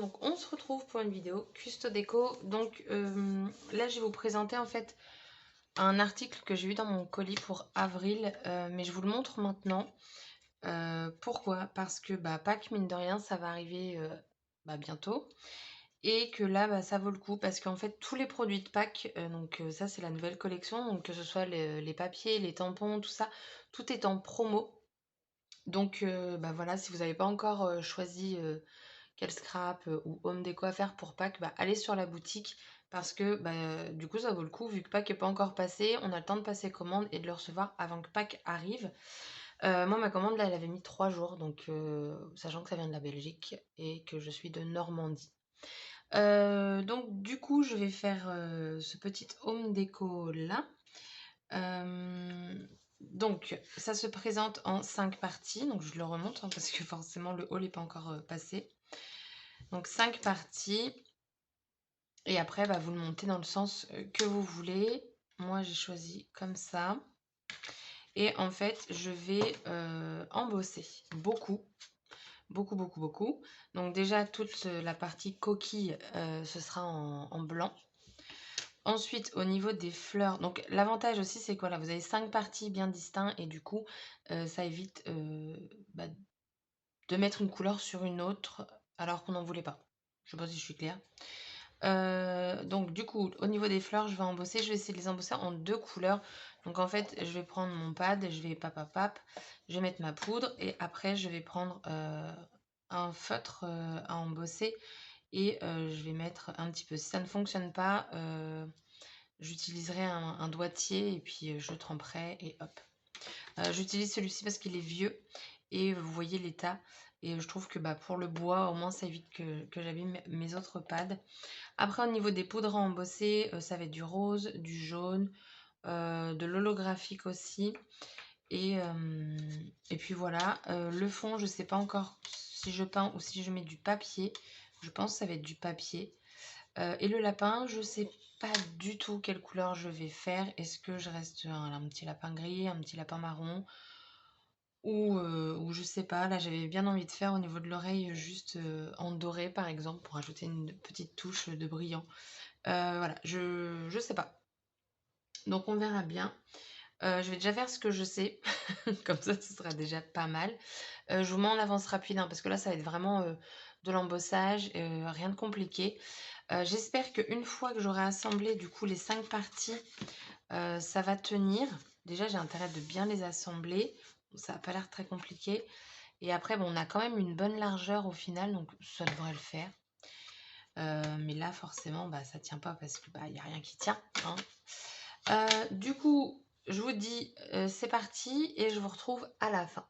donc on se retrouve pour une vidéo Custo Déco. Donc là je vais vous présenter en fait un article que j'ai eu dans mon colis pour avril, mais je vous le montre maintenant. Pourquoi? Parce que Pâques, mine de rien, ça va arriver bientôt. Et que là, ça vaut le coup parce qu'en fait, tous les produits de Pâques, ça c'est la nouvelle collection, donc que ce soit les papiers, les tampons, tout ça, tout est en promo. Donc voilà, si vous n'avez pas encore choisi quel scrap ou home déco à faire pour Pâques, allez sur la boutique parce que du coup ça vaut le coup vu que Pâques n'est pas encore passé, on a le temps de passer commande et de le recevoir avant que Pâques arrive. Moi ma commande là elle avait mis 3 jours, donc sachant que ça vient de la Belgique et que je suis de Normandie. Donc du coup je vais faire ce petit home déco là. Donc ça se présente en 5 parties, donc je le remonte parce que forcément le haul n'est pas encore passé. Donc 5 parties et après vous le montez dans le sens que vous voulez. Moi j'ai choisi comme ça et en fait je vais embosser beaucoup. Donc déjà toute la partie coquille ce sera en blanc. Ensuite, au niveau des fleurs, donc l'avantage aussi, c'est que vous avez 5 parties bien distinctes et du coup, ça évite de mettre une couleur sur une autre alors qu'on n'en voulait pas. Je ne sais pas si je suis claire. Donc du coup, au niveau des fleurs, je vais embosser. Je vais essayer de les embosser en 2 couleurs. Donc en fait, je vais prendre mon pad, je vais je vais mettre ma poudre et après, je vais prendre un feutre à embosser et je vais mettre un petit peu. Si ça ne fonctionne pas, j'utiliserai un doigtier et puis je tremperai et hop. J'utilise celui-ci parce qu'il est vieux et vous voyez l'état. Et je trouve que pour le bois, au moins ça évite que j'abîme mes autres pads. Après, au niveau des poudres à embosser, ça va être du rose, du jaune, de l'holographique aussi. Et puis voilà, le fond, je ne sais pas encore si je peins ou si je mets du papier. Je pense que ça va être du papier. Et le lapin, je sais pas du tout quelle couleur je vais faire. Est-ce que je reste un petit lapin gris, un petit lapin marron ou je sais pas. Là, j'avais bien envie de faire au niveau de l'oreille juste en doré par exemple pour ajouter une petite touche de brillant. Voilà, je sais pas. Donc on verra bien. Je vais déjà faire ce que je sais. Comme ça, ce sera déjà pas mal. Je vous mets en avance rapide parce que là, ça va être vraiment de l'embossage, rien de compliqué. J'espère qu'une fois que j'aurai assemblé du coup les 5 parties, ça va tenir. Déjà, j'ai intérêt de bien les assembler. Ça n'a pas l'air très compliqué. Et après, on a quand même une bonne largeur au final, donc ça devrait le faire. Mais là, forcément, ça tient pas parce que y a rien qui tient. Du coup, je vous dis c'est parti et je vous retrouve à la fin.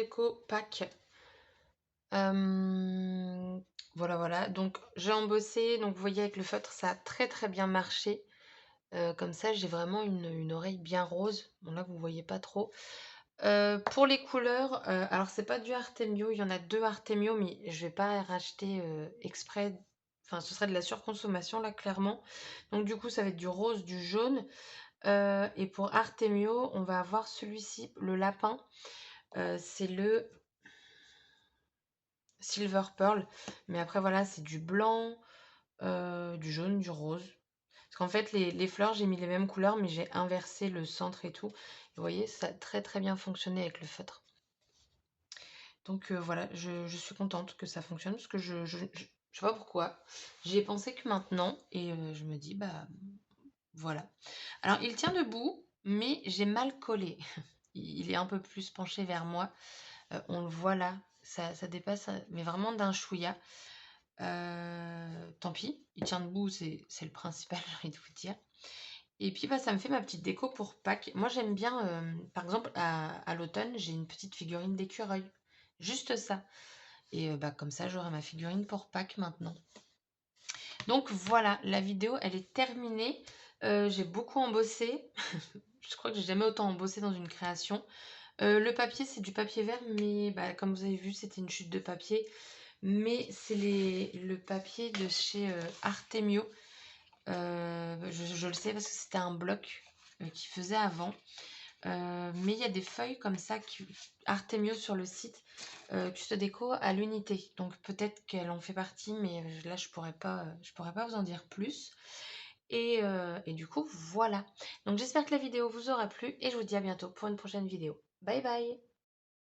déco Pâques. Voilà, voilà. Donc j'ai embossé. Donc vous voyez avec le feutre, ça a très bien marché. Comme ça, j'ai vraiment une oreille bien rose. Bon là, vous voyez pas trop. Pour les couleurs, alors c'est pas du Artemio, il y en a 2 Artemio, mais je vais pas racheter, exprès. Enfin, ce serait de la surconsommation là, clairement. Donc du coup, ça va être du rose, du jaune. Et pour Artemio, on va avoir celui-ci, le lapin. C'est le Silver Pearl. Mais après, voilà, c'est du blanc, du jaune, du rose. Parce qu'en fait, les fleurs, j'ai mis les mêmes couleurs, mais j'ai inversé le centre et tout. Et vous voyez, ça a très bien fonctionné avec le feutre. Donc voilà, je suis contente que ça fonctionne parce que je sais pas pourquoi. J'y ai pensé que maintenant et je me dis, bah voilà. Alors, il tient debout, mais j'ai mal collé. Il est un peu plus penché vers moi. On le voit là, ça dépasse, mais vraiment d'un chouïa. Tant pis, il tient debout, c'est le principal, j'ai envie de vous dire. Et puis, bah, ça me fait ma petite déco pour Pâques. Moi, j'aime bien, par exemple, à l'automne, j'ai une petite figurine d'écureuil. Juste ça. Et bah, comme ça, j'aurai ma figurine pour Pâques maintenant. Donc voilà, la vidéo, elle est terminée. J'ai beaucoup embossé. Je crois que j'ai jamais autant embossé dans une création. Le papier, c'est du papier vert, mais bah, comme vous avez vu, c'était une chute de papier. Mais c'est le papier de chez Artemio. Je le sais parce que c'était un bloc qu'ils faisaient avant. Mais il y a des feuilles comme ça, Artemio sur le site, Custo Déco à l'unité. Donc peut-être qu'elle en fait partie, mais là je pourrais pas vous en dire plus. Et du coup, voilà. Donc j'espère que la vidéo vous aura plu et je vous dis à bientôt pour une prochaine vidéo. Bye bye!